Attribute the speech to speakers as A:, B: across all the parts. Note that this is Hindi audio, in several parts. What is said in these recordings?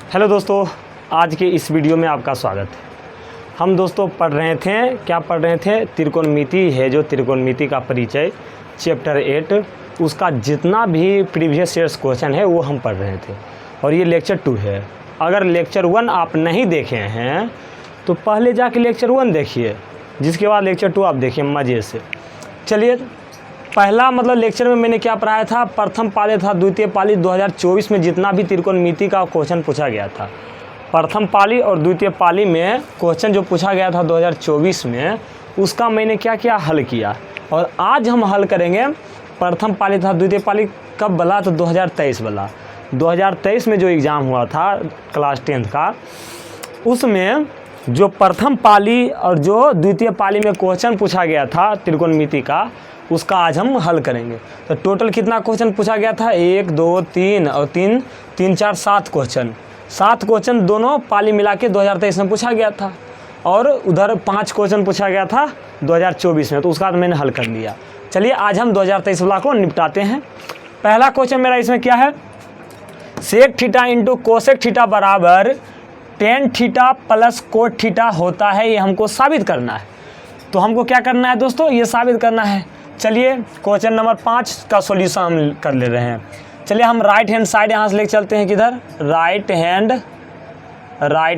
A: हेलो दोस्तों, आज के इस वीडियो में आपका स्वागत है। हम दोस्तों पढ़ रहे थे त्रिकोणमिति है जो त्रिकोणमिति का परिचय चैप्टर 8 उसका जितना भी प्रीवियस ईयर्स क्वेश्चन है वो हम पढ़ रहे थे और ये लेक्चर 2 है। अगर लेक्चर 1 आप नहीं देखे हैं तो पहले जाके लेक्चर 1 देखिए, जिसके बाद लेक्चर 2 आप देखिए मज़े से। चलिए, पहला लेक्चर में मैंने क्या पढ़ाया था, प्रथम पाली था द्वितीय पाली 2024 में जितना भी त्रिकोणमिति का क्वेश्चन पूछा गया था, प्रथम पाली और द्वितीय पाली में क्वेश्चन जो पूछा गया था 2024 में, उसका मैंने क्या किया, हल किया। और आज हम हल करेंगे प्रथम पाली था द्वितीय पाली कब वाला, तो 2023 वाला। 2023 में जो एग्ज़ाम हुआ था क्लास 10th का, उसमें जो प्रथम पाली और जो द्वितीय पाली में क्वेश्चन पूछा गया था त्रिकोणमिति का, उसका आज हम हल करेंगे। तो टोटल कितना क्वेश्चन पूछा गया था, 1 2 3 और 3 3 4 7 क्वेश्चन। 7 क्वेश्चन दोनों पाली मिला के 2023 में पूछा गया था और उधर 5 क्वेश्चन पूछा गया था 2024 में, तो उसका मैंने हल कर लिया। चलिए आज हम 2023 वाला को निपटाते हैं। पहला क्वेश्चन मेरा इसमें क्या है, sec theta into cosec theta बराबर tan theta plus cot theta होता है, ये हमको साबित करना है। तो हमको क्या करना है दोस्तों, ये साबित करना है। चलिए क्वेश्चन नंबर 5 का सॉल्यूशन हम कर ले रहे हैं। चलिए हम राइट हैंड साइड यहाँ से लेके चलते हैं, किधर, राइट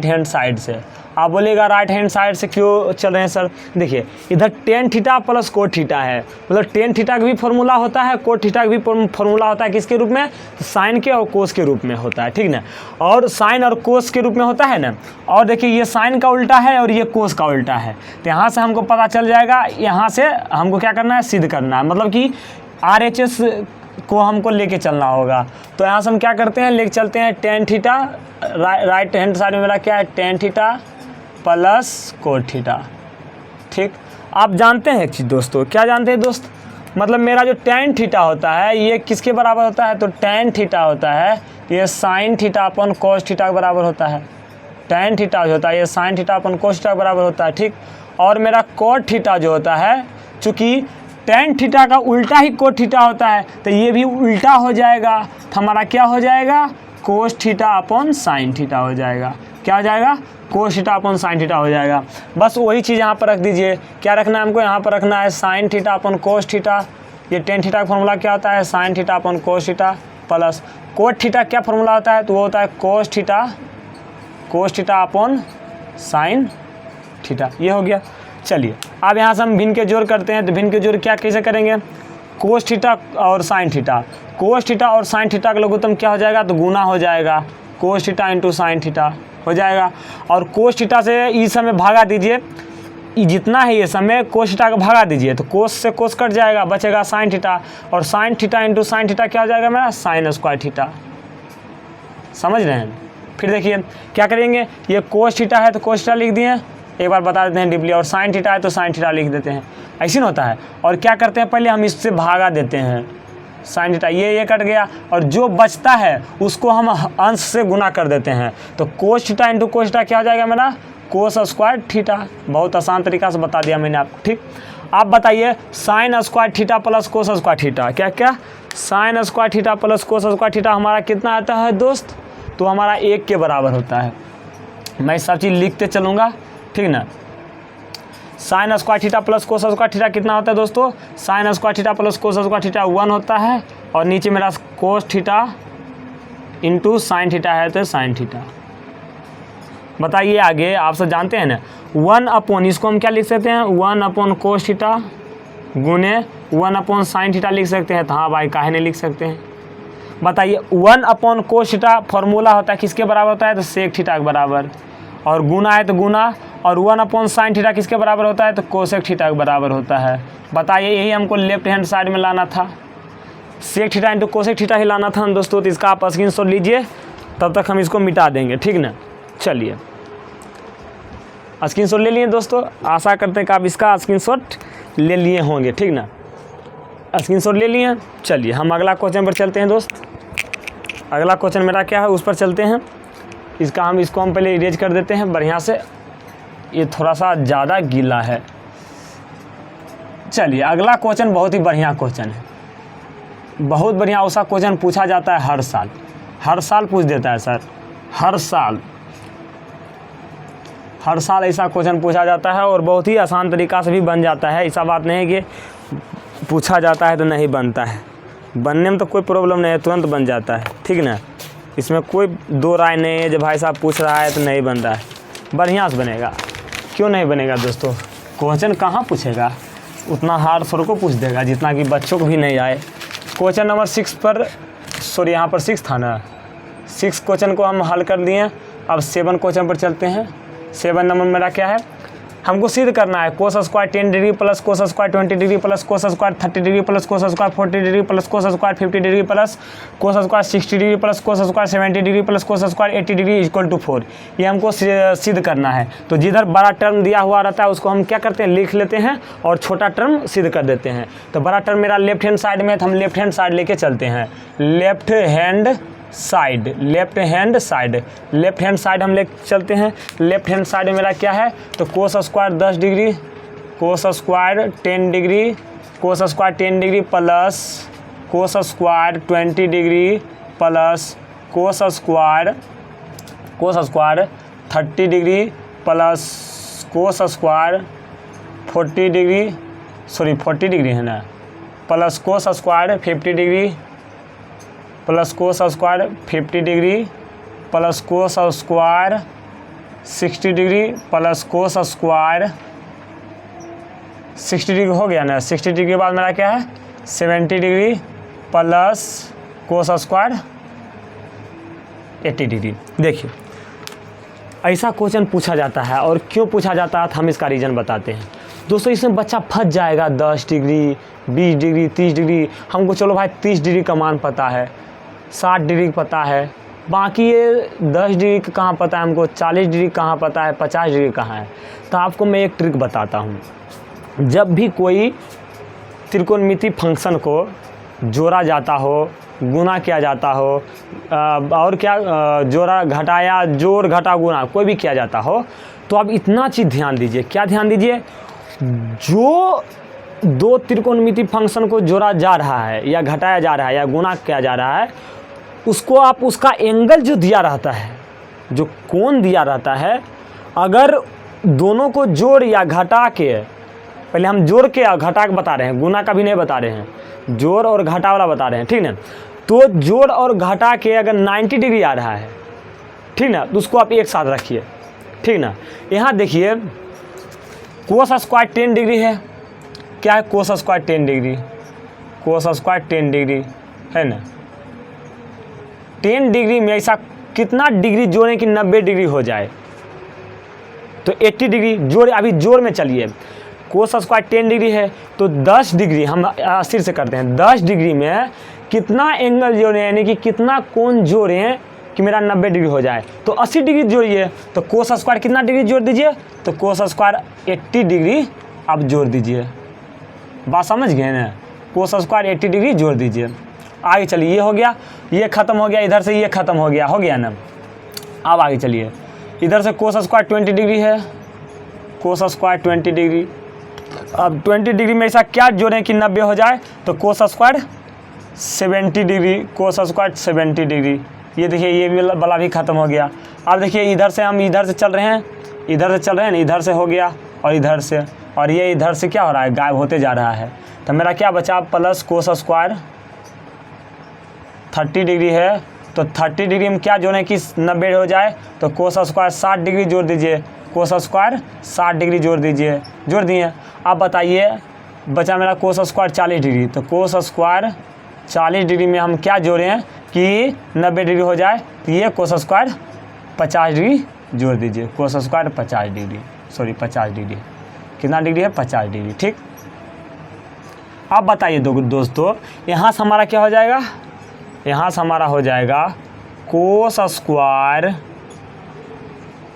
A: हैंड साइड से। आप बोलिएगा राइट हैंड साइड से क्यों चल रहे हैं सर, देखिए इधर ten theta plus cot theta है, टेन थीटा का भी फॉर्मूला होता है, कोट थीटा का भी फॉर्मूला होता है, किसके रूप में, साइन के और कोस के रूप में होता है, ठीक ना। और साइन और कोस के रूप में होता है ना। और देखिए ये साइन का उल्टा है और ये कोस का उल्टा है, तो यहाँ से हमको पता चल जाएगा। यहाँ से हमको क्या करना है, सिद्ध करना है, मतलब कि RHS को हमको लेके चलना होगा। तो यहाँ से हम क्या करते हैं, लेके चलते हैं tan theta, right hand side में मेरा क्या है, ten theta plus cot theta. ठीक, आप जानते हैं एक चीज़ दोस्तों, क्या जानते हैं दोस्त, मेरा जो टेन थीटा होता है ये किसके बराबर होता है, तो टेन थीटा होता है ये साइन थीटा अपन कोस थीटा के बराबर होता है। टेन थीटा जो होता है ये साइन थीटा अपन कोस थीटा के बराबर होता है, ठीक। और मेरा कोट थीटा जो होता है, चूँकि टेन थीटा का उल्टा ही कोट थीटा होता है, तो ये भी उल्टा हो जाएगा, तो हमारा क्या हो जाएगा, कोस थीटा अपन साइन थीटा हो जाएगा। क्या हो जाएगा, कोस थीटा अपन साइन थीटा हो जाएगा। बस वही चीज़ यहाँ पर रख दीजिए। क्या रखना है हमको, यहाँ पर रखना है साइन थीटा अपन कोस थीटा। ये टेन थीटा का फॉर्मूला क्या होता है, साइन थीटा अपन cos theta plus cot theta क्या फॉर्मूला होता है, तो वो होता है कोस थीटा अपन साइन थीटा। ये हो गया। चलिए अब यहाँ से हम भिन्न के जोड़ करते हैं, तो भिन्न के जोड़ क्या कैसे करेंगे, कोस थीटा और साइन थीटा, कोस थीटा और साइन थीटा का लघुत्तम क्या हो जाएगा, तो गुना हो जाएगा, cos theta into sine theta हो जाएगा। और कोस थीटा से इस समय भागा दीजिए, जितना है ये समय कोस थीटा का भागा दीजिए, तो कोस से कोस कट जाएगा, बचेगा साइन थीटा, और sign theta into sine theta क्या हो जाएगा मेरा, साइन स्क्वायर थीटा। समझ रहे हैं। फिर देखिए क्या करेंगे, ये कोस थीटा है तो कोस थीटा लिख दिए, एक बार बता देते हैं डिपली, और साइन थीटा है तो साइन थीटा लिख देते हैं, ऐसे होता है। और क्या करते हैं, पहले हम इससे भागा देते हैं, साइन थीटा ये कट गया, और जो बचता है उसको हम अंश से गुना कर देते हैं, तो cos theta into cos theta क्या हो जाएगा मेरा, कोस स्क्वायर थीटा। बहुत आसान तरीका से बता दिया मैंने आपको, ठीक। आप बताइए sine square theta plus cos square theta, क्या sine square theta plus cos square theta हमारा कितना आता है दोस्त, तो हमारा 1 के बराबर होता है। मैं सब चीज़ लिखते चलूँगा, ठीक ना। Sign square theta plus cos square theta कितना होता है दोस्तों, sign square theta plus cos square theta 1 होता है, और नीचे मेरा cos theta into sine theta है तो साइन थीटा। बताइए आगे, आप सब जानते हैं ना, 1 अपॉन, इसको हम क्या लिख सकते हैं, 1 अपॉन कोस थीटा गुने 1 अपॉन साइन थीटा लिख सकते हैं। तो हाँ भाई, काहे नहीं लिख सकते हैं, बताइए। 1 अपॉन कोस थीटा फॉर्मूला होता है किसके बराबर होता है, तो सेक थीटा के बराबर, और गुना है तो गुना, और 1 अपॉन साइन थीटा किसके बराबर होता है, तो कोसेक थीटा के बराबर होता है। बताइए, यही हमको लेफ्ट हैंड साइड में लाना था, sec theta into cosec theta ही लाना था दोस्तों। तो इसका आप स्क्रीनशॉट लीजिए, तब तक हम इसको मिटा देंगे, ठीक ना। चलिए स्क्रीनशॉट ले लिए दोस्तों, आशा करते हैं कि आप इसका स्क्रीनशॉट ले लिए होंगे, ठीक ना। स्क्रीनशॉट ले लिए। चलिए हम अगला क्वेश्चन पर चलते हैं दोस्त। अगला क्वेश्चन मेरा क्या है, उस पर चलते हैं। इसको हम पहले इरेज कर देते हैं बढ़िया से, ये थोड़ा सा ज़्यादा गीला है। चलिए अगला क्वेश्चन बहुत ही बढ़िया क्वेश्चन है, बहुत बढ़िया। उसका क्वेश्चन पूछा जाता है हर साल पूछ देता है सर। हर साल ऐसा क्वेश्चन पूछा जाता है और बहुत ही आसान तरीक़ा से भी बन जाता है। ऐसा बात नहीं है कि पूछा जाता है तो नहीं बनता है, बनने में तो कोई प्रॉब्लम नहीं है, तुरंत बन जाता है, ठीक ना। इसमें कोई दो राय नहीं है, जब भाई साहब पूछ रहा है तो नहीं बन रहा है, बढ़िया से बनेगा। क्यों नहीं बनेगा दोस्तों, क्वेश्चन कहाँ पूछेगा, उतना हार्ड सर को पूछ देगा जितना कि बच्चों को भी नहीं आए। क्वेश्चन नंबर 6 पर, सॉरी यहाँ पर 6 था ना, 6 क्वेश्चन को हम हल कर लिए। अब 7 क्वेश्चन पर चलते हैं। 7 नंबर मेरा क्या है, हमको सिद्ध करना है cos square 10 degree plus cos square 20 degree plus cos square 30 degree plus cos square 40 degree plus cos square 50 degree plus cos square 60 degree plus cos square 70 degree plus cos square 80 degree equal to 4। ये हमको सिद्ध करना है। तो जिधर बड़ा टर्म दिया हुआ रहता है उसको हम क्या करते हैं, लिख लेते हैं और छोटा टर्म सिद्ध कर देते हैं। तो बड़ा टर्म मेरा लेफ्ट हैंड साइड में है, तो हम लेफ्ट हैंड साइड लेके चलते हैं। लेफ्ट हैंड साइड हम ले चलते हैं। लेफ्ट हैंड साइड में मेरा क्या है, तो कोस स्क्वायर 10 डिग्री, कोस स्क्वायर 10 डिग्री, कोस square 10 degree plus cos square 20 degree plus cos square 30 degree plus cos square 40 degree, sorry 40 degree है ना, plus cos square 50 degree plus cos square 50 degree plus cos square 60 degree plus cos square 60 degree हो गया ना। 60 डिग्री के बाद मेरा क्या है 70 degree plus cos square 80 degree. देखिए ऐसा क्वेश्चन पूछा जाता है, और क्यों पूछा जाता है हम इसका रीज़न बताते हैं दोस्तों। इसमें बच्चा फंस जाएगा 10 डिग्री 20 डिग्री 30 डिग्री, हमको चलो भाई 30 डिग्री का मान पता है, 60 डिग्री पता है, बाकी ये 10 डिग्री का कहाँ पता है हमको, 40 डिग्री कहाँ पता है, 50 डिग्री कहाँ है। तो आपको मैं एक ट्रिक बताता हूँ। जब भी कोई त्रिकोणमिति फंक्शन को जोड़ा जाता हो, गुना किया जाता हो, और क्या जोड़ा घटाया, जोड़ घटा गुना कोई भी किया जाता हो, तो आप इतना चीज़ ध्यान दीजिए। क्या ध्यान दीजिए, जो दो त्रिकोणमिति फंक्शन को जोड़ा जा रहा है या घटाया जा रहा है या गुना किया जा रहा है, उसको आप उसका एंगल जो दिया रहता है, जो कोण दिया रहता है, अगर दोनों को जोड़ या घटा के, पहले हम जोड़ के और घटा के बता रहे हैं, गुना का भी नहीं बता रहे हैं, जोड़ और घटा वाला बता रहे हैं, ठीक ना। तो जोड़ और घटा के अगर 90 डिग्री आ रहा है, ठीक ना, तो उसको आप एक साथ रखिए, ठीक ना। यहाँ देखिए कोस स्क्वायर 10 डिग्री है, क्या है कोस स्क्वायर 10 डिग्री, कोस स्क्वायर 10 डिग्री है ना। 10 डिग्री में ऐसा कितना डिग्री जोड़ें कि 90 डिग्री हो जाए, तो 80 डिग्री जोड़, अभी जोड़ में चलिए। कोस स्क्वायर 10 डिग्री है तो 10 डिग्री हम अस्थिर से करते हैं, 10 डिग्री में कितना एंगल जोड़ें, यानी कि कितना कोण जोड़ें कि मेरा 90 डिग्री हो जाए। तो 80 डिग्री जोड़िए, तो कोस स्क्वायर कितना डिग्री जोड़ दीजिए, तो कोस स्क्वायर 80 डिग्री आप जोड़ दीजिए। बात समझ गए ना, कोस स्क्वायर 80 डिग्री जोड़ दीजिए। आगे चलिए, ये हो गया, ये ख़त्म हो गया, इधर से ये ख़त्म हो गया ना। अब आगे चलिए, इधर से कोस स्क्वायर 20 डिग्री है, कोस स्क्वायर 20 डिग्री। अब 20 डिग्री में ऐसा क्या जोड़ें कि 90 हो जाए, तो कोस स्क्वायर 70 डिग्री, कोस स्क्वायर 70 डिग्री। ये देखिए ये वाला भी ख़त्म हो गया। अब देखिए इधर से हम इधर से चल रहे हैं, इधर से चल रहे हैं ना, इधर से हो गया और इधर से, और ये इधर से क्या हो रहा है, गायब होते जा रहा है। तो मेरा क्या बचा, प्लस कोस स्क्वायर 30 डिग्री है, तो 30 डिग्री में क्या जोड़ें कि 90 हो जाए, तो कोस स्क्वायर 60 डिग्री जोड़ दीजिए, कोस स्क्वायर 60 डिग्री जोड़ दीजिए, जोड़ दिए। अब बताइए बचा मेरा कोस स्क्वायर 40 डिग्री, तो कोस स्क्वायर 40 डिग्री में हम क्या जोड़ें कि 90 डिग्री हो जाए, तो ये कोस स्क्वायर 50 डिग्री जोड़ दीजिए, कोस स्क्वायर 50 डिग्री, सॉरी 50 डिग्री, कितना डिग्री है 50 डिग्री, ठीक। अब बताइए दोस्तों, यहाँ से हमारा क्या हो जाएगा, यहाँ से हमारा हो जाएगा कोस स्क्वायर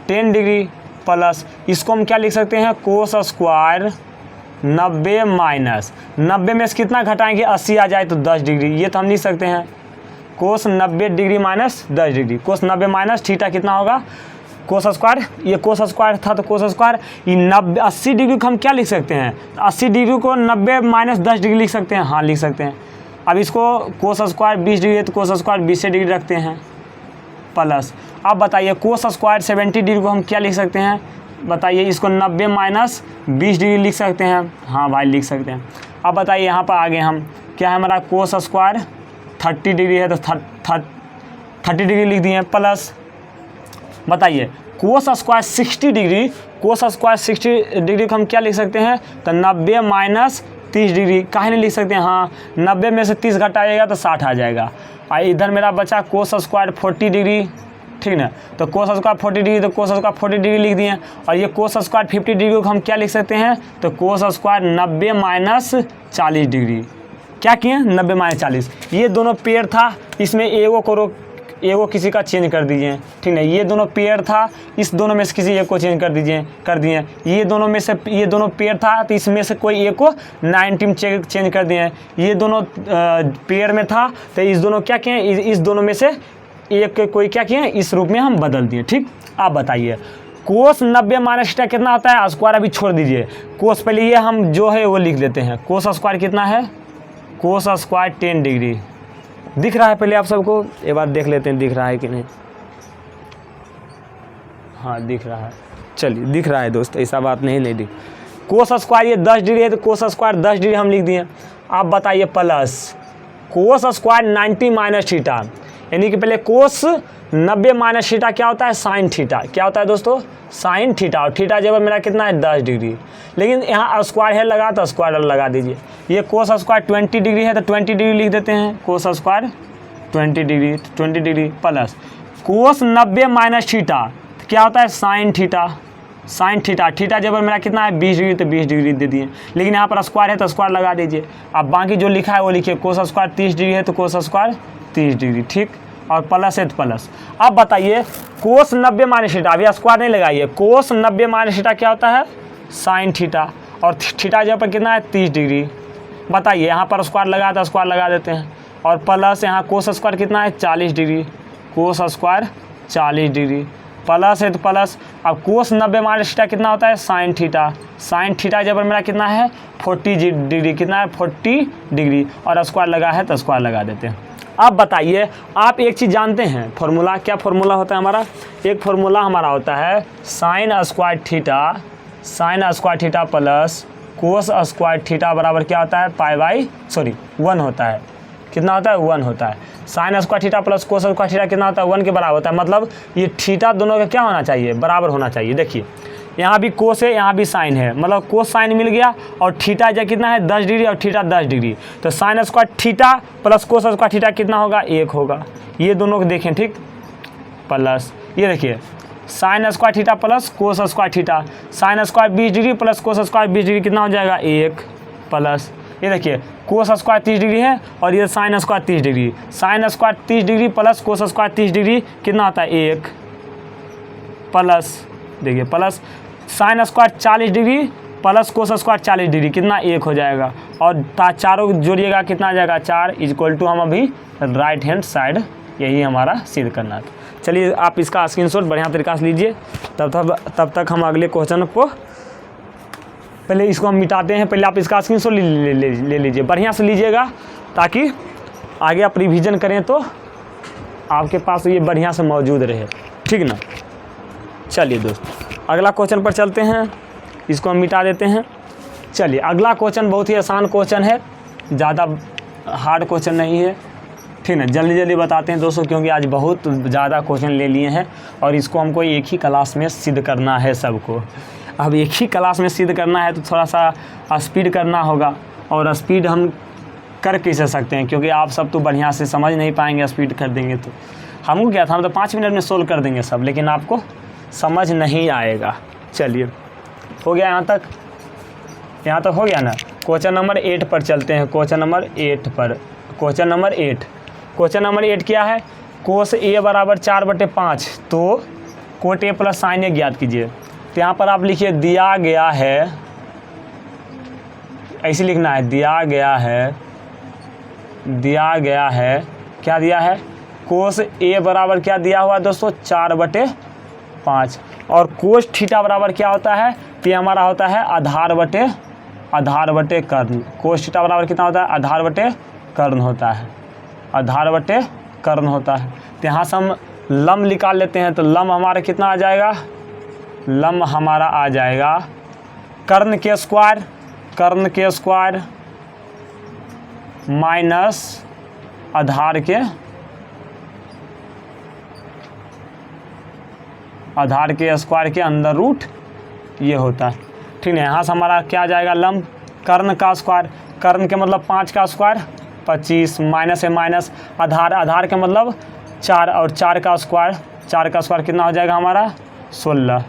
A: 10 डिग्री प्लस, इसको हम क्या लिख सकते हैं, कोस स्क्वायर 90 माइनस 90 में से कितना घटाएंगे 80 आ जाए तो 10 डिग्री, ये तो हम लिख सकते हैं कोस 90 डिग्री माइनस 10 डिग्री, कोस 90 माइनस थीटा कितना होगा, कोस स्क्वायर, ये कोस स्क्वायर था तो कोस स्क्वायर, ये 90 80 डिग्री को हम क्या लिख सकते हैं, 80 डिग्री को 90 माइनस 10 डिग्री लिख सकते हैं, हाँ लिख सकते हैं। अब इसको कोस स्क्वायर 20 डिग्री है तो कोस स्क्वायर 20 डिग्री रखते हैं, प्लस। अब बताइए कोस स्क्वायर 70 डिग्री को हम क्या लिख सकते हैं, बताइए इसको 90 माइनस 20 डिग्री लिख सकते हैं। हाँ भाई लिख सकते हैं। अब बताइए यहाँ पर आगे हम क्या है हमारा कोस स्क्वायर 30 डिग्री है तो 30 डिग्री लिख दिए प्लस। बताइए कोस स्क्वायर 60 डिग्री, कोस स्क्वायर 60 डिग्री को हम क्या लिख सकते हैं, तो 90 माइनस 30 डिग्री। काहे नहीं लिख सकते हैं, हाँ 90 में से 30 घटाइएगा तो 60 आ जाएगा। और इधर मेरा बचा कोस स्क्वायर 40 डिग्री, ठीक ना, तो कोस स्क्वायर 40 डिग्री तो कोस स्क्वायर 40 डिग्री लिख दिए। और ये कोस स्क्वायर 50 डिग्री को हम क्या लिख सकते हैं, तो कोस स्क्वायर 90 माइनस 40 डिग्री। क्या किए 90 माइनस 40। ये दोनों पेयर था, इसमें एगो किसी का चेंज कर दीजिए, ठीक है। ये दोनों पेयर था, इस दोनों में से किसी एक को चेंज कर दिए। ये दोनों पेयर था तो इसमें से कोई एक को 90 में चेंज कर दिए। ये दोनों पेयर में था तो इस दोनों क्या किए, इस दोनों में से एक कोई क्या किए, इस रूप में हम बदल दिए, ठीक। आप बताइए कोस 90 माइनस थीटा कितना होता है, स्क्वायर अभी छोड़ दीजिए, कोस पहले ये हम जो है वो लिख लेते हैं। कोस स्क्वायर कितना है, कोस स्क्वायर 10 डिग्री दिख रहा है, पहले आप सबको एक बार देख लेते हैं दिख रहा है कि नहीं। हाँ दिख रहा है, चलिए दिख रहा है दोस्त, ऐसा बात नहीं दिख। कोस स्क्वायर ये 10 डिग्री है तो कोस स्क्वायर 10 डिग्री हम लिख दिए। आप बताइए plus cos square 90 minus theta, यानी कि पहले कोस 90 माइनस थीटा क्या होता है, साइन थीटा। क्या होता है दोस्तों, साइन थीटा। और थीटा जब मेरा कितना है 10 डिग्री, लेकिन यहाँ स्क्वायर है लगा तो स्क्वायर लगा दीजिए। ये कोस स्क्वायर 20 डिग्री है तो 20 डिग्री लिख देते हैं, कोस स्क्वायर 20 डिग्री प्लस कोस 90 माइनस थीटा क्या होता है, sine theta. Sine theta, theta जब मेरा कितना है 20 डिग्री तो 20 डिग्री दे दिए, लेकिन यहाँ पर स्क्वायर है तो स्क्वायर लगा दीजिए। अब बाकी जो लिखा है वो लिखिए, कोस स्क्वायर 30 डिग्री है तो कोस स्क्वायर 30 डिग्री, ठीक। और प्लस है तो प्लस। अब बताइए कोस 90 माइनस थीटा, अभी स्क्वायर नहीं लगाइए, कोस 90 माइनस थीटा क्या होता है, साइन थीटा। और थीटा जब पर कितना है 30 डिग्री। बताइए यहाँ पर स्क्वायर लगा तो स्क्वायर लगा देते हैं। और प्लस यहाँ कोस स्क्वायर कितना है 40 डिग्री, कोस स्क्वायर 40 डिग्री प्लस है तो प्लस। अब कोस 90 माइनस थीटा कितना होता है, साइन थीटा। साइन थीटा जब मेरा कितना है 40 डिग्री, कितना है 40 डिग्री। और स्क्वायर लगा है तो स्क्वायर लगा देते हैं। अब बताइए आप एक चीज़ जानते हैं फॉर्मूला, क्या फॉर्मूला होता है हमारा, एक फॉर्मूला हमारा होता है sine square theta plus cos square theta बराबर क्या होता है, 1 होता है। कितना होता है, 1 होता है। Sine square theta plus cos square theta कितना होता है, 1 के बराबर होता है। मतलब ये थीटा दोनों का क्या होना चाहिए, बराबर होना चाहिए। देखिए यहाँ भी कोस है, यहाँ भी साइन है, मतलब कोस साइन मिल गया। और थीटा जो कितना है 10 डिग्री और थीटा 10 डिग्री, तो sign square theta plus cos square theta कितना होगा, 1 होगा। ये दोनों को देखें, ठीक। प्लस ये देखिए sign square theta plus cos square theta, sine square 20 degree plus cos square 20 degree कितना हो जाएगा, 1 प्लस। ये देखिए कोस स्क्वायर 30 डिग्री है और ये sine square 30 degree, sine square 30 degree plus cos square 30 degree कितना आता है, 1 प्लस। देखिए plus sine square 40 degree plus cos square 40 degree कितना, 1 हो जाएगा। और चारों जोड़िएगा कितना आ जाएगा, 4 इक्वल टू हम अभी राइट हैंड साइड यही हमारा सिद्ध करना था। चलिए आप इसका स्क्रीनशॉट बढ़िया तरीक़ा से लीजिए, तब तक हम अगले क्वेश्चन को पहले इसको हम मिटाते हैं। पहले आप इसका स्क्रीनशॉट ले लीजिए, बढ़िया से लीजिएगा ताकि आगे आप रिवीजन करें तो आपके पास ये बढ़िया से मौजूद रहे, ठीक ना। चलिए दोस्त अगला क्वेश्चन पर चलते हैं, इसको हम मिटा देते हैं। चलिए अगला क्वेश्चन बहुत ही आसान क्वेश्चन है, ज़्यादा हार्ड क्वेश्चन नहीं है, ठीक है। जल्दी बताते हैं दोस्तों, क्योंकि आज बहुत ज़्यादा क्वेश्चन ले लिए हैं और इसको हमको एक ही क्लास में सिद्ध करना है सबको। अब एक ही क्लास में सिद्ध करना है तो थोड़ा सा स्पीड करना होगा, और स्पीड हम कर कैसे सकते हैं, क्योंकि आप सब तो बढ़िया से समझ नहीं पाएंगे, स्पीड कर देंगे तो। हमको क्या था, हम तो 5 मिनट में सोल्व कर देंगे सब, लेकिन आपको समझ नहीं आएगा। चलिए हो गया यहाँ तक हो गया ना। क्वेश्चन नंबर 8 पर चलते हैं। क्वेश्चन नंबर 8 क्या है, कोस ए बराबर 4/5, तो कोट ए प्लस साइन ए ज्ञात कीजिए। तो यहाँ पर आप लिखिए दिया गया है, ऐसे लिखना है, दिया गया है क्या दिया है, कोस ए बराबर क्या दिया हुआ है दोस्तों, 4/5। और कोस थीटा बराबर क्या होता है, ये हमारा होता है आधार बटे कर्ण। कोस थीटा बराबर कितना होता है, आधार बटे कर्ण होता है। तो यहाँ से हम लंब निकाल लेते हैं। तो लंब हमारा कितना आ जाएगा, लंब हमारा आ जाएगा कर्ण के स्क्वायर माइनस आधार के स्क्वायर के अंदर रूट ये होता है, ठीक है। यहाँ से हमारा क्या आ जाएगा, लंब कर्ण का स्क्वायर, कर्ण के मतलब 5 का स्क्वायर 25 माइनस है माइनस आधार के मतलब 4 और 4 का स्क्वायर कितना हो जाएगा हमारा 16।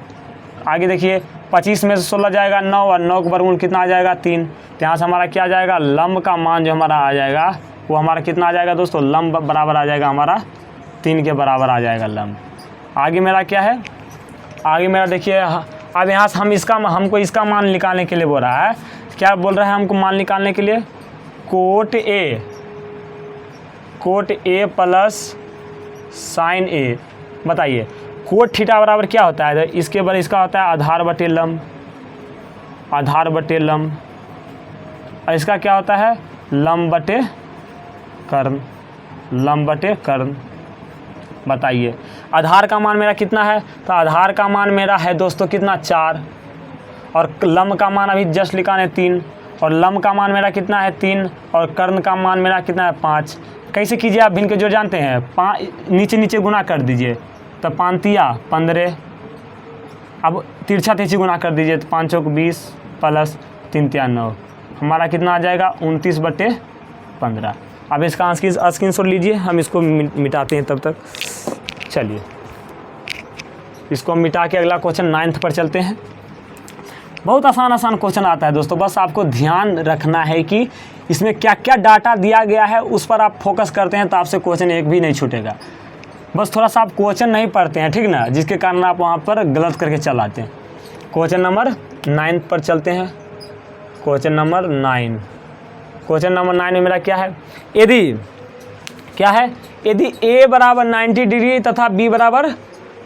A: आगे देखिए 25 में से 16 जाएगा 9 और 9 का वर्गमूल कितना आ जाएगा 3। तो यहाँ से हमारा क्या आ जाएगा, लंब का मान जो हमारा आ जाएगा वो हमारा कितना आ जाएगा दोस्तों, लंब बराबर आ जाएगा हमारा 3 के बराबर आ जाएगा लंब। आगे मेरा क्या है, आगे मेरा देखिए अब यहाँ से हमको इसका मान निकालने के लिए बोल रहा है, क्या बोल रहा है हमको मान निकालने के लिए, कोट ए प्लस साइन ए। बताइए कोट थीटा बराबर क्या होता है, इसके बराबर इसका होता है आधार बटे लंब, और इसका क्या होता है लंब बटे कर्ण। बताइए आधार का मान मेरा कितना है, तो आधार का मान मेरा है दोस्तों कितना 4, और लंब का मान अभी जस्ट लिखा है 3, और लंब का मान मेरा कितना है 3, और कर्ण का मान मेरा कितना है 5। कैसे कीजिए आप भिन्न के जो जानते हैं, नीचे गुना कर दीजिए, तो 5 तिया 15, अब तिरछा गुना कर दीजिए, तो 5 चौक 20 प्लस 3 तिया 9, हमारा कितना आ जाएगा 29/15। अब इसका स्क्रीनशॉट लीजिए, हम इसको मिटाते हैं तब तक। चलिए इसको मिटा के अगला क्वेश्चन 9th पर चलते हैं। बहुत आसान क्वेश्चन आता है दोस्तों, बस आपको ध्यान रखना है कि इसमें क्या क्या डाटा दिया गया है उस पर आप फोकस करते हैं तो आपसे क्वेश्चन एक भी नहीं छूटेगा। बस थोड़ा सा आप क्वेश्चन नहीं पढ़ते हैं, ठीक ना, जिसके कारण आप वहाँ पर गलत करके चल आते हैं। क्वेश्चन नंबर 9 पर चलते हैं। क्वेश्चन नंबर 9 में मेरा क्या है, यदि a बराबर 90 डिग्री तथा b बराबर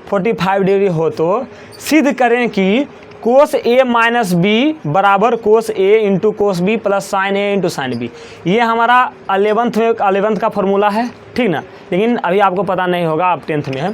A: 45 डिग्री हो तो सिद्ध करें कि कोस a माइनस बी बराबर cos a into cos B plus sine a into sine B. ये हमारा 11th का फॉर्मूला है, ठीक ना, लेकिन अभी आपको पता नहीं होगा, आप 10th में है।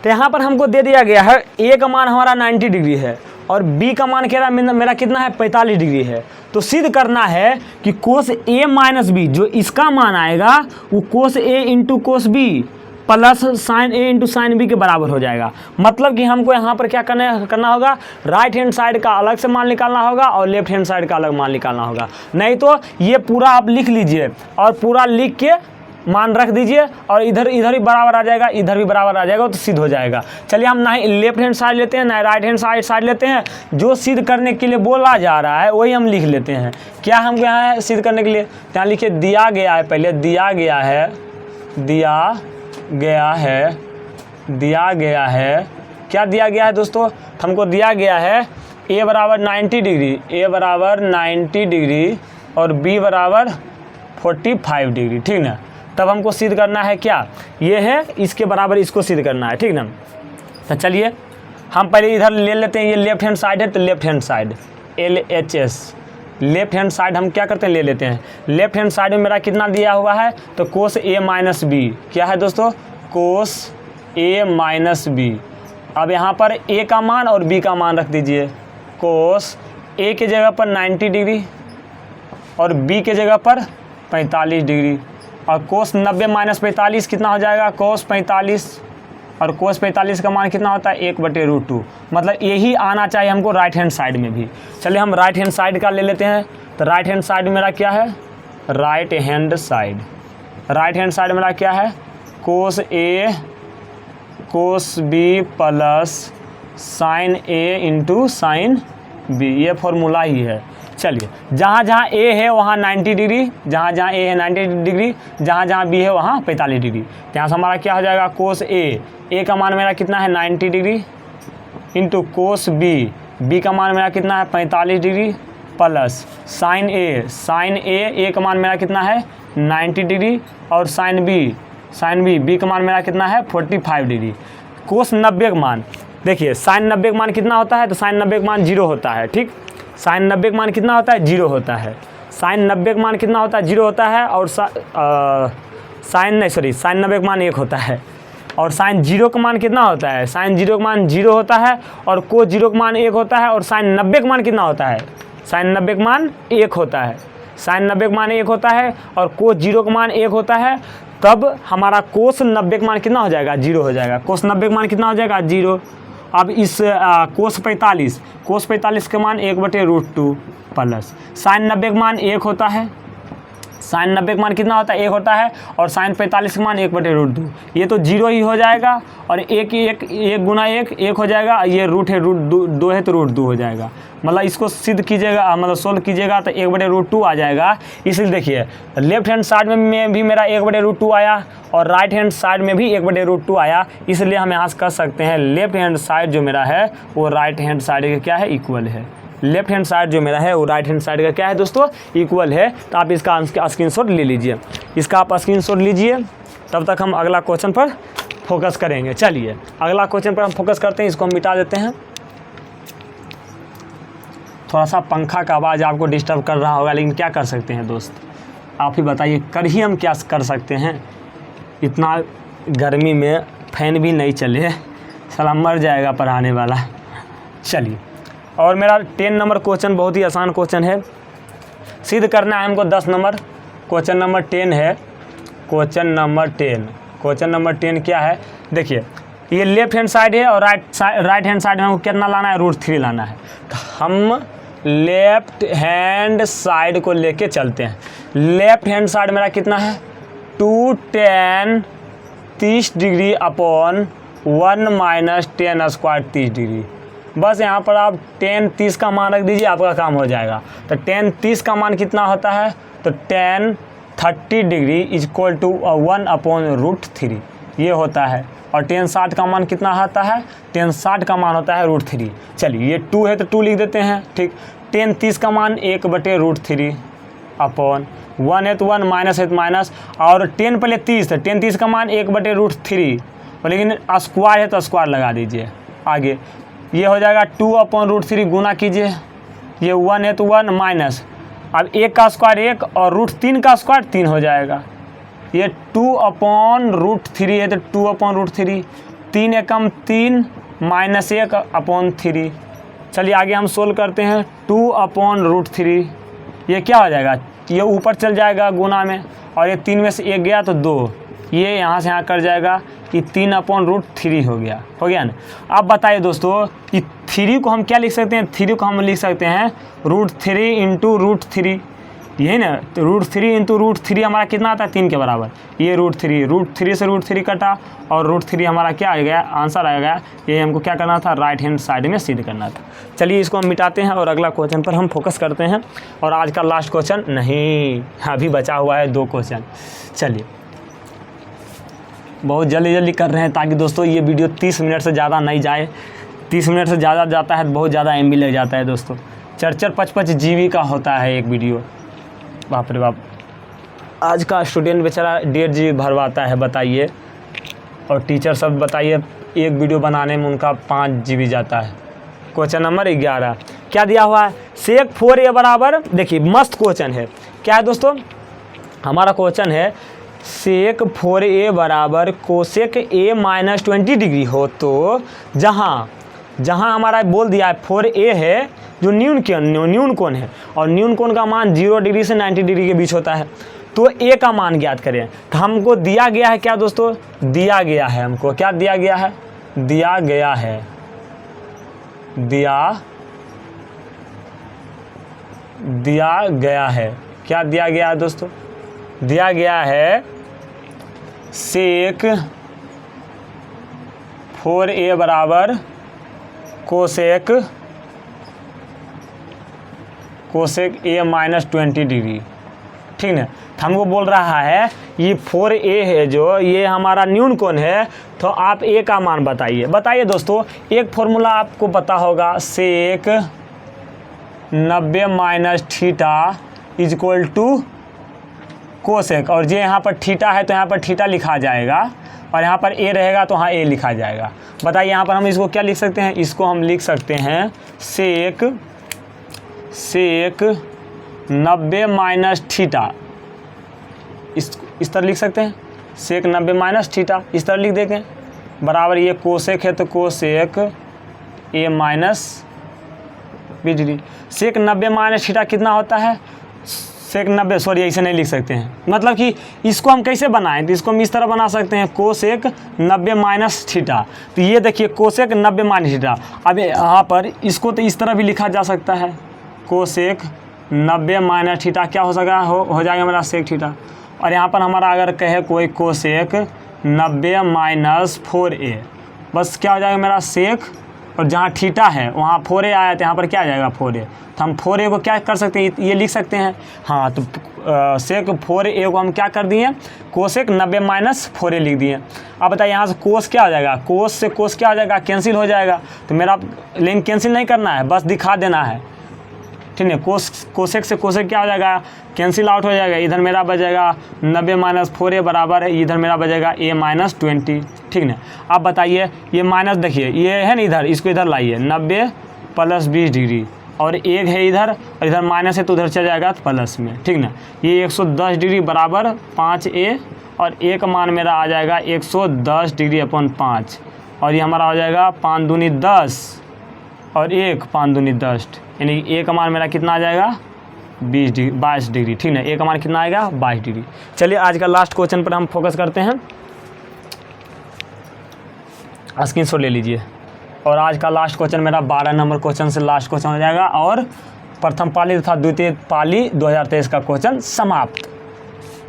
A: तो यहाँ पर हमको दे दिया गया है a का मान हमारा 90 डिग्री है और b का मान कह रहा मेरा कितना है 45 डिग्री है। तो सिद्ध करना है कि कोस a माइनस बी जो इसका मान आएगा वो cos a into cos B plus sine a into sine B के बराबर हो जाएगा। मतलब कि हमको यहाँ पर क्या करना होगा, राइट हैंड साइड का अलग से मान निकालना होगा और लेफ्ट हैंड साइड का अलग मान निकालना होगा। नहीं तो ये पूरा आप लिख लीजिए और पूरा लिख के मान रख दीजिए और इधर भी बराबर आ जाएगा, इधर भी बराबर आ जाएगा, तो सिद्ध हो जाएगा। चलिए हम ना लेफ्ट हैंड साइड लेते हैं ना राइट हैंड साइड लेते हैं, जो सिद्ध करने के लिए बोला जा रहा है वही हम लिख लेते हैं। क्या हमको यहाँ है सिद्ध करने के लिए, यहाँ लिखिए दिया गया है, पहले दिया गया है। क्या दिया गया है दोस्तों, हमको दिया गया है a बराबर 90 डिग्री और b बराबर 45 डिग्री, ठीक ना। तब हमको सिद्ध करना है क्या, ये है इसके बराबर इसको सिद्ध करना है, ठीक ना। तो चलिए हम पहले इधर ले लेते हैं, ये लेफ्ट हैंड साइड है तो left hand side LHS left hand side हम क्या करते हैं ले लेते हैं। लेफ्ट हैंड साइड में मेरा कितना दिया हुआ है, तो कोस a माइनस बी, क्या है दोस्तों कोस a माइनस बी। अब यहाँ पर a का मान और b का मान रख दीजिए। कोस a के जगह पर 90 डिग्री और b के जगह पर 45 डिग्री, और कोस 90 माइनस 45 कितना हो जाएगा कोस 45, और कोस 45 का मान कितना होता है 1/√2। मतलब यही आना चाहिए हमको राइट हैंड साइड में भी। चलिए हम राइट हैंड साइड का ले लेते हैं। तो राइट हैंड साइड मेरा क्या है, राइट हैंड साइड मेरा क्या है कोस a cos b plus sine a into sign b, ये फॉर्मूला ही है। चलिए जहाँ जहाँ a है वहाँ 90 डिग्री, जहाँ जहाँ a है 90 डिग्री, जहाँ जहाँ b है वहाँ 45 डिग्री। यहाँ से हमारा क्या हो जाएगा कोस a का मान मेरा कितना है 90 डिग्री इंटू कोस b का मान मेरा कितना है 45 डिग्री प्लस साइन a का मान मेरा कितना है 90 डिग्री और साइन b का मान मेरा कितना है 45 डिग्री। कोस 90 का मान देखिए, साइन 90 का मान कितना होता है, तो साइन 90 का मान 0 होता है, ठीक। साइन 90 का मान कितना होता है 0 होता है। साइन 90 का मान कितना होता है 0 होता है, और साइन 90 का मान 1 होता है। और साइन 0 का मान कितना होता है, साइन 0 का मान 0 होता है और कोस 0 का मान 1 होता है, और साइन 90 का मान कितना होता है, साइन 90 का मान 1 होता है, साइन 90 का मान 1 होता है और कोस 0 का मान 1 होता है। तब हमारा कोस 90 का मान कितना हो जाएगा, 0 हो जाएगा। कोस 90 का मान कितना हो जाएगा, 0। अब इस कोस 45 का मान 1/√2 प्लस साइन 90 का मान 1 होता है, साइन 90 का मान कितना होता है, 1 होता है, और साइन 45 का मान 1/√2, ये तो 0 ही हो जाएगा, और 1 गुना 1 हो जाएगा, ये रूट है, √2 है तो √2 हो जाएगा। मतलब इसको सिद्ध कीजिएगा, मतलब सोल्व कीजिएगा तो 1/√2 आ जाएगा। इसलिए देखिए लेफ्ट हैंड साइड में भी मेरा 1/√2 आया और राइट हैंड साइड में भी 1/√2 आया, इसलिए हम यहाँ से कर सकते हैं लेफ्ट हैंड साइड जो मेरा है वो राइट हैंड साइड का क्या है, इक्वल है। लेफ्ट हैंड साइड जो मेरा है वो राइट हैंड साइड का क्या है दोस्तों, इक्वल है। तो आप इसका स्क्रीनशॉट ले लीजिए, इसका आप स्क्रीनशॉट लीजिए, तब तक हम अगला क्वेश्चन पर फोकस करेंगे। चलिए अगला क्वेश्चन पर हम फोकस करते हैं, इसको हम मिटा देते हैं। थोड़ा सा पंखा का आवाज़ आपको डिस्टर्ब कर रहा होगा, लेकिन क्या कर सकते हैं दोस्त, आप ही बताइए, कर ही हम क्या कर सकते हैं। इतना गर्मी में फैन भी नहीं चले, साला मर जाएगा पढ़ाने वाला। चलिए, और मेरा 10 नंबर क्वेश्चन बहुत ही आसान क्वेश्चन है, सिद्ध करना है हमको 10 नंबर। क्वेश्चन नंबर 10 है, क्वेश्चन नंबर 10 क्या है, देखिए ये लेफ्ट हैंड साइड है और राइट हैंड साइड में हमको कितना लाना है, √3 लाना है। तो हम लेफ्ट हैंड साइड को लेके चलते हैं। लेफ्ट हैंड साइड मेरा कितना है, 2 tan 30 degree upon 1 minus tan square 30 degree. बस यहाँ पर आप tan 30 का मान रख दीजिए, आपका काम हो जाएगा। तो tan 30 का मान कितना होता है, तो tan 30 डिग्री इक्वल टू 1/√3 ये होता है। और tan 60 का मान कितना होता है, tan 60 का मान होता है √3। चलिए ये 2 है तो 2 लिख देते हैं, ठीक। tan 30 का मान 1/√3 अपॉन 1 है तो 1, माइनस है तो माइनस, और tan पहले 30 है, tan 30 का मान 1/√3, लेकिन स्क्वायर है तो स्क्वायर लगा दीजिए। आगे ये हो जाएगा 2/√3 गुना कीजिए, ये 1 है तो 1 माइनस, अब 1 का स्क्वायर 1 और √3 का स्क्वायर 3 हो जाएगा। ये 2/√3 है तो 2/√3, 3 एकम 3 माइनस 1/3। चलिए आगे हम सोल्व करते हैं। 2/√3 ये क्या हो जाएगा, ये ऊपर चल जाएगा गुना में, और ये 3 में से 1 गया तो 2, ये यहाँ से यहाँ कर जाएगा कि 3/√3 हो गया ना। अब बताइए दोस्तों कि 3 को हम क्या लिख सकते हैं, 3 को हम लिख सकते हैं √3 इंटू √3, यही ना। तो √3 इंटू √3 हमारा कितना आता है, 3 के बराबर। ये √3 से √3 कटा और √3 हमारा क्या आ गया, आंसर आ गया। ये हमको क्या करना था, राइट हैंड साइड में सिद्ध करना था। चलिए इसको हम मिटाते हैं और अगला क्वेश्चन पर हम फोकस करते हैं। और आज का लास्ट क्वेश्चन नहीं, अभी बचा हुआ है 2 क्वेश्चन। चलिए बहुत जल्दी कर रहे हैं ताकि दोस्तों ये वीडियो 30 मिनट से ज़्यादा नहीं जाए। 30 मिनट से ज़्यादा जाता है तो बहुत ज़्यादा MB लग जाता है दोस्तों। 4-5 GB का होता है एक वीडियो, बाप रे बाप। आज का स्टूडेंट बेचारा 1.5 GB भरवाता है, बताइए। और टीचर सब बताइए एक वीडियो बनाने में उनका 5 GB जाता है। क्वेश्चन नंबर 11 क्या दिया हुआ है, सेक 4a बराबर, देखिए मस्त क्वेश्चन है। क्या है दोस्तों, हमारा क्वेश्चन है सेक 4a बराबर कोसेक a माइनस 20 डिग्री हो, तो जहाँ हमारा बोल दिया है 4a है जो न्यून कोण है, और न्यून कोण का मान 0 डिग्री से 90 डिग्री के बीच होता है, तो a का मान ज्ञात करें। तो हमको दिया गया है क्या दोस्तों, दिया गया है हमको, क्या दिया गया है, दिया गया है, क्या दिया गया है दोस्तों, दिया गया है सेक 4a बराबर कोसेक a माइनस 20 डिग्री, ठीक है। हमको बोल रहा है ये 4a है जो ये हमारा न्यून कोण है, तो आप a का मान बताइए दोस्तों। एक फॉर्मूला आपको पता होगा, sec 90 minus theta equal to cosec, और जो यहाँ पर थीटा है तो यहाँ पर थीटा लिखा जाएगा, और यहाँ पर a रहेगा तो हाँ a लिखा जाएगा। बताइए यहाँ पर हम इसको क्या लिख सकते हैं, इसको हम लिख सकते हैं सेक 90 माइनस थीटा, इस तरह लिख सकते हैं, सेक 90 माइनस थीटा, इस तरह लिख देंगे। बराबर ये कोसेक है तो cosec A minus 20 degree. Sec 90 minus theta कितना होता है, सेक 90, सॉरी ऐसे नहीं लिख सकते हैं, मतलब कि इसको हम कैसे बनाएं, तो इसको हम इस तरह बना सकते हैं कोसेक 90 माइनस थीटा। तो ये देखिए कोसेक 90 माइनस थीटा। अब यहाँ पर इसको तो इस तरह भी लिखा जा सकता है, कोसेक 90 माइनस थीटा क्या हो सका हो जाएगा मेरा सेक थीटा। और यहाँ पर हमारा अगर कहे कोई कोसेक 90 माइनस 4a, बस क्या हो जाएगा मेरा सेक, और जहाँ थीटा है वहाँ 4a आया तो यहाँ पर क्या आ जाएगा 4a। तो हम 4a को क्या कर सकते हैं, ये लिख सकते हैं। हाँ, तो सेक 4a को हम क्या कर दिए, कोसेक 90 माइनस 4a लिख दिए। अब बताइए यहाँ से कोस क्या हो जाएगा, कोस से कोस क्या हो जाएगा, कैंसिल हो जाएगा। तो मेरा लेकिन कैंसिल नहीं करना है, बस दिखा देना है, ठीक है। कोसेक से कोसेक क्या हो जाएगा, कैंसिल आउट हो जाएगा। इधर मेरा बचेगा 90 माइनस 4a बराबर है, इधर मेरा बचेगा a माइनस 20, ठीक है। अब बताइए ये माइनस, देखिए ये है ना इधर, इसको इधर लाइए, 90 प्लस 20 डिग्री, और एक है इधर, और इधर माइनस है तो उधर चल जाएगा प्लस में, ठीक ना। ये 110 डिग्री बराबर 5a, और a का मान मेरा आ जाएगा 110 डिग्री अपॉन 5, और ये हमारा हो जाएगा 5 दूनी 10 और 1 5 दूनी 10, यानी a का मान मेरा कितना आ जाएगा 22 डिग्री, ठीक है। a का मान कितना आएगा 22 डिग्री। चलिए आज का लास्ट क्वेश्चन पर हम फोकस करते हैं, स्क्रीनशॉट ले लीजिए। और आज का लास्ट क्वेश्चन मेरा 12 नंबर क्वेश्चन से लास्ट क्वेश्चन हो जाएगा, और प्रथम पाली तथा द्वितीय पाली 2023 का क्वेश्चन समाप्त।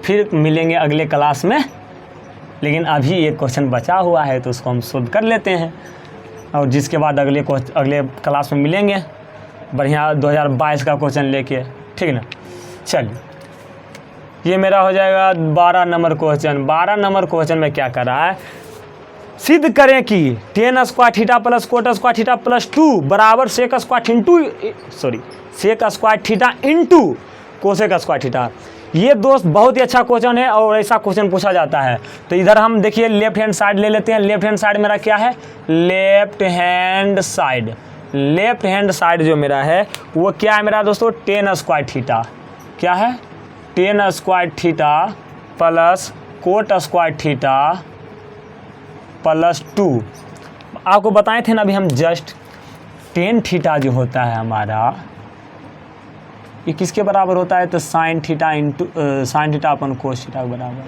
A: फिर मिलेंगे अगले क्लास में, लेकिन अभी एक क्वेश्चन बचा हुआ है तो उसको हम सोल्व कर लेते हैं, और जिसके बाद अगले क्लास में मिलेंगे बढ़िया 2022 का क्वेश्चन लेके, ठीक है ना। चलिए ये मेरा हो जाएगा 12 नंबर क्वेश्चन। 12 नंबर क्वेश्चन में क्या कर रहा है, सिद्ध करें कि tan square theta plus cot square theta plus 2 बराबर sec square theta into cosec square theta. ये दोस्त बहुत ही अच्छा क्वेश्चन है, और ऐसा क्वेश्चन पूछा जाता है। तो इधर हम देखिए लेफ्ट हैंड साइड ले लेते हैं। लेफ्ट हैंड साइड मेरा क्या है, लेफ्ट हैंड साइड जो मेरा है वो क्या है मेरा दोस्तों, टेन स्क्वायर थीटा। क्या है, ten square theta plus cot square theta plus 2। आपको बताए थे ना अभी हम जस्ट, टेन थीटा जो होता है हमारा, ये किसके बराबर होता है, तो sine theta into sine theta अपन कोस थीटा के बराबर,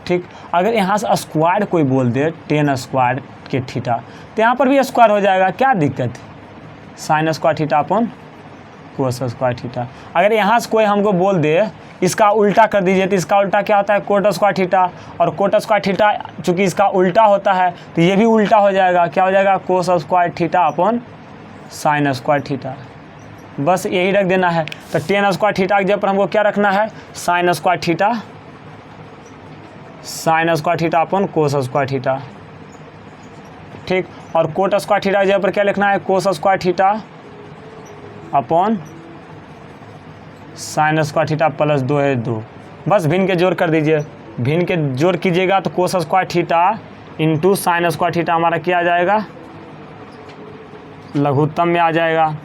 A: ठीक। अगर यहाँ से स्क्वायर कोई बोल दे टेन स्क्वायर के थीटा, तो यहाँ पर भी स्क्वायर हो जाएगा, क्या दिक्कत है, साइन स्क्वायर थीटा अपन कोस स्क्वायर थीटा। अगर यहाँ से कोई हमको बोल दे इसका उल्टा कर दीजिए, तो इसका उल्टा क्या होता है, कोट स्क्वायर थीटा, और कोट स्क्वायर थीटा चूँकि इसका उल्टा होता है तो ये भी उल्टा हो जाएगा, क्या हो जाएगा, कोस स्क्वायर थीटा अपन साइन स्क्वायर थीटा। बस यही रख देना है। तो टेन स्क्वायर थीटा की जगह पर हमको क्या रखना है, साइन स्क्वायर थीटा अपन कोस स्क्वायर थीटा, ठीक। और कोट स्क्वायर थीटा की जगह पर क्या लिखना है, cos square theta upon sine square theta plus 2 है 2। बस भिन्न के जोड़ कर दीजिए, भिन्न के जोड़ कीजिएगा तो cos square theta into sine square theta हमारा क्या आ जाएगा, लघुत्तम में आ जाएगा।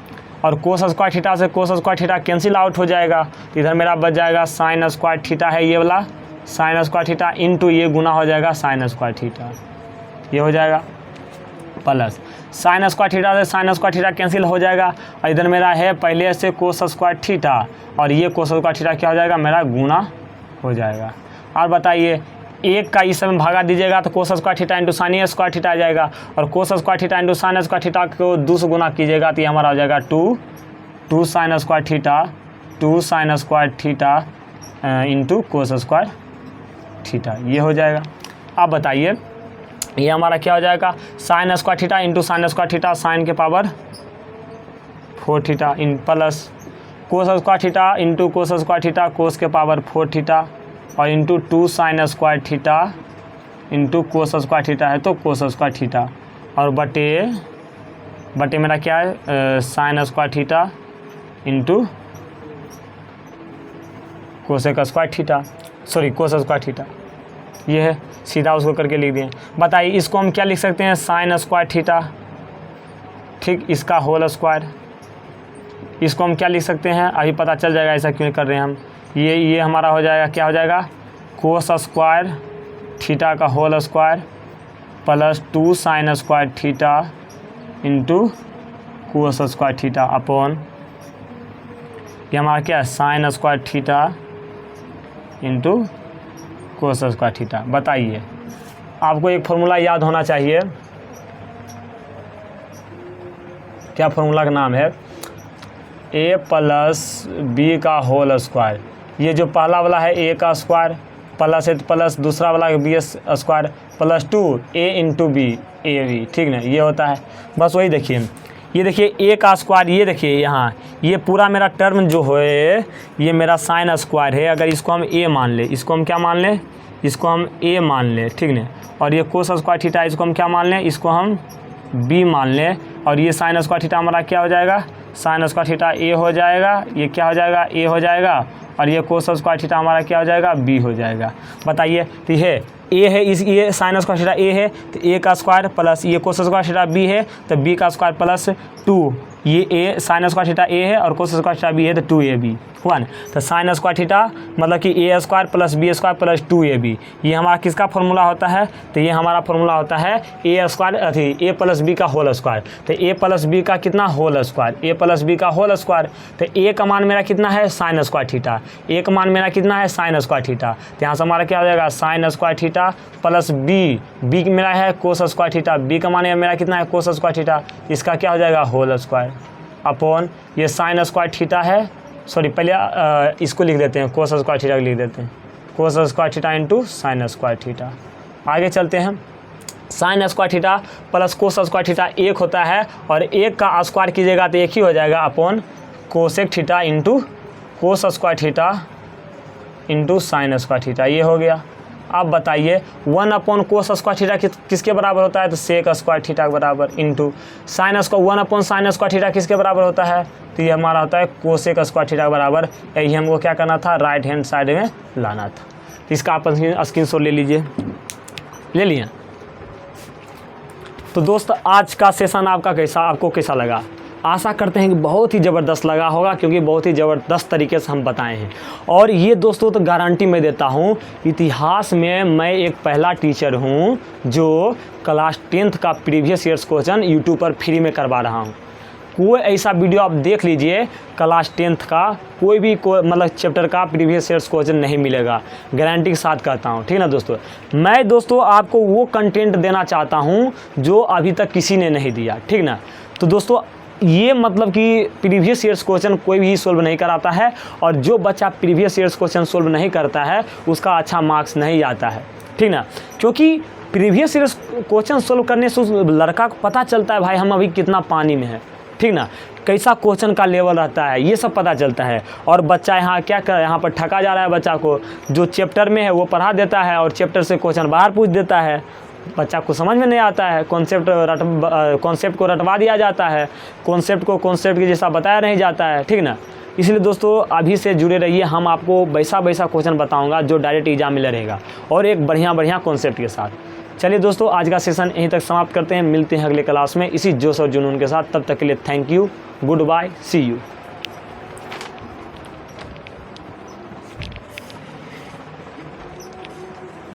A: और कोस स्क्वायर थीटा से कोस स्क्वायर थीटा कैंसिल आउट हो जाएगा, तो इधर मेरा बच जाएगा साइन स्क्वायर थीटा है ये वाला, साइन स्क्वायर थीटा इंटू ये गुना हो जाएगा साइन स्क्वायर थीटा, ये हो जाएगा प्लस साइन स्क्वायर थीटा से साइन स्क्वायर थीटा कैंसिल हो जाएगा, और इधर मेरा है पहले से कोस स्क्वायर थीटा, और ये कोस स्क्वायर थीटा क्या हो जाएगा मेरा गुना हो जाएगा। और बताइए एक का इस समय भागा दीजिएगा तो cos square theta into sine square theta आ जाएगा, और cos square theta into sine square theta को 2 से गुना कीजिएगा तो ये हमारा हो जाएगा 2 sine square theta into cos square theta, ये हो जाएगा। अब बताइए ये हमारा क्या हो जाएगा, sine square theta into sine square theta, sine के power 4 theta in plus cos square theta into cos square theta, cos के पावर 4 थीटा, और into 2 sine square theta into cos square theta है तो कोस स्क्वायर थीटा, और बटे मेरा क्या है sine square theta into cosec square theta, sorry कोस स्क्वायर थीटा, ये है, सीधा उसको करके लिख दिए। बताइए इसको हम क्या लिख सकते हैं, साइन स्क्वायर थीटा, ठीक, इसका होल स्क्वायर। इसको हम क्या लिख सकते हैं, अभी पता चल जाएगा ऐसा क्यों कर रहे हैं हम। ये हमारा हो जाएगा, क्या हो जाएगा, कोस स्क्वायर थीटा का whole square plus 2 sine square theta into cos square theta upon ये हमारा क्या है sine square theta into cos square theta. बताइए, आपको एक फॉर्मूला याद होना चाहिए, क्या फॉर्मूला का नाम है a प्लस बी का होल स्क्वायर। ये जो पहला वाला है a का स्क्वायर प्लस है प्लस दूसरा वाला B square plus 2 a into B A B, ठीक ना, ये होता है। बस वही देखिए, ये देखिए a का स्क्वायर, ये देखिए यहाँ ये पूरा मेरा टर्म जो है ये मेरा साइन स्क्वायर है। अगर इसको हम a मान ले, इसको हम क्या मान लें, इसको हम a मान लें, ठीक ना। और ये कोस स्क्वायर थीटा इसको हम क्या मान लें, इसको हम b मान लें। और ये साइन स्क्वायर थीटा हमारा क्या हो जाएगा, साइन स्क्वायर थीटा a हो जाएगा, ये क्या हो जाएगा a हो जाएगा। और ये कोस स्क्वायर थीटा हमारा क्या हो जाएगा b हो जाएगा। बताइए, तो ये a है, इस ये साइन स्क्वायर थीटा a है तो a का स्क्वायर प्लस ये कोस स्क्वायर थीटा b है तो b का स्क्वायर प्लस 2, ये a sign square theta a है और कोस स्क्वायर थीटा b है तो 2ab हुआ ना। तो साइन स्क्वायर थीटा मतलब कि a square plus b square plus 2ab, ये हमारा किसका फॉर्मूला होता है, तो ये हमारा फॉर्मूला होता है a स्क्वायर अथी a प्लस b का होल स्क्वायर। तो a प्लस b का कितना whole square, a plus b का होल स्क्वायर। तो a का मान मेरा कितना है साइन स्क्वायर थीटा, a का मान मेरा कितना है साइन स्क्वायर थीटा। तो यहाँ से हमारा क्या हो जाएगा sine square theta plus b मेरा है कोस स्क्वायर थीटा, b का मान मेरा कितना है कोस स्क्वायर थीटा, इसका क्या हो जाएगा होल स्क्वायर अपॉन ये साइन स्क्वायर थीटा है, सॉरी पहले इसको लिख देते हैं, कोस स्क्वायर थीटा लिख देते हैं, कोस square theta into sine square theta. आगे चलते हैं, sign square theta plus cos square theta एक होता है और एक का स्क्वायर कीजिएगा तो एक ही हो जाएगा upon cosec theta into cos square theta into sine square theta, ये हो गया। अब बताइए 1 अपॉन कोस स्क्वायर थीटा किसके बराबर होता है, तो सेक स्क्वायर थीटा के बराबर into sine square 1 upon sine square theta किसके बराबर होता है, तो ये हमारा होता है कोसेक स्क्वायर थीटा के बराबर। यही हमको क्या करना था, राइट हैंड साइड में लाना था। इसका आप स्क्रीनशॉट ले लीजिए, ले लिया। तो दोस्त आज का सेशन आपको कैसा लगा, आशा करते हैं कि बहुत ही ज़बरदस्त लगा होगा, क्योंकि बहुत ही ज़बरदस्त तरीके से हम बताए हैं। और ये दोस्तों तो गारंटी मैं देता हूँ, इतिहास में मैं एक पहला टीचर हूँ जो क्लास 10th का प्रीवियस ईयर्स क्वेश्चन यूट्यूब पर फ्री में करवा रहा हूँ। कोई ऐसा वीडियो आप देख लीजिए क्लास 10th का कोई भी मतलब चैप्टर का प्रीवियस ईयर्स क्वेश्चन नहीं मिलेगा, गारंटी के साथ कहता हूँ, ठीक ना दोस्तों। मैं दोस्तों आपको वो कंटेंट देना चाहता हूँ जो अभी तक किसी ने नहीं दिया, ठीक ना। तो दोस्तों ये मतलब कि प्रीवियस ईयर्स क्वेश्चन कोई भी सोल्व नहीं कराता है, और जो बच्चा प्रीवियस ईयर्स क्वेश्चन सोल्व नहीं करता है उसका अच्छा मार्क्स नहीं आता है, ठीक ना। क्योंकि प्रीवियस ईयर्स क्वेश्चन सोल्व करने से उस लड़का को पता चलता है भाई हम अभी कितना पानी में है, ठीक ना, कैसा क्वेश्चन का लेवल रहता है, ये सब पता चलता है। और बच्चा यहाँ क्या कर, यहाँ पर ठगा जा रहा है बच्चा को, जो चैप्टर में है वो पढ़ा देता है और चैप्टर से क्वेश्चन बाहर पूछ देता है, बच्चा को समझ में नहीं आता है, कॉन्सेप्ट को रटवा दिया जाता है, कॉन्सेप्ट को कॉन्सेप्ट के जैसा बताया नहीं जाता है, ठीक ना। इसलिए दोस्तों अभी से जुड़े रहिए, हम आपको वैसा क्वेश्चन बताऊंगा जो डायरेक्ट एग्जाम में रहेगा और एक बढ़िया कॉन्सेप्ट के साथ। चलिए दोस्तों आज का सेशन यहीं तक समाप्त करते हैं, मिलते हैं अगले क्लास में इसी जोश और जुनून के साथ। तब तक के लिए thank you, goodbye, see you.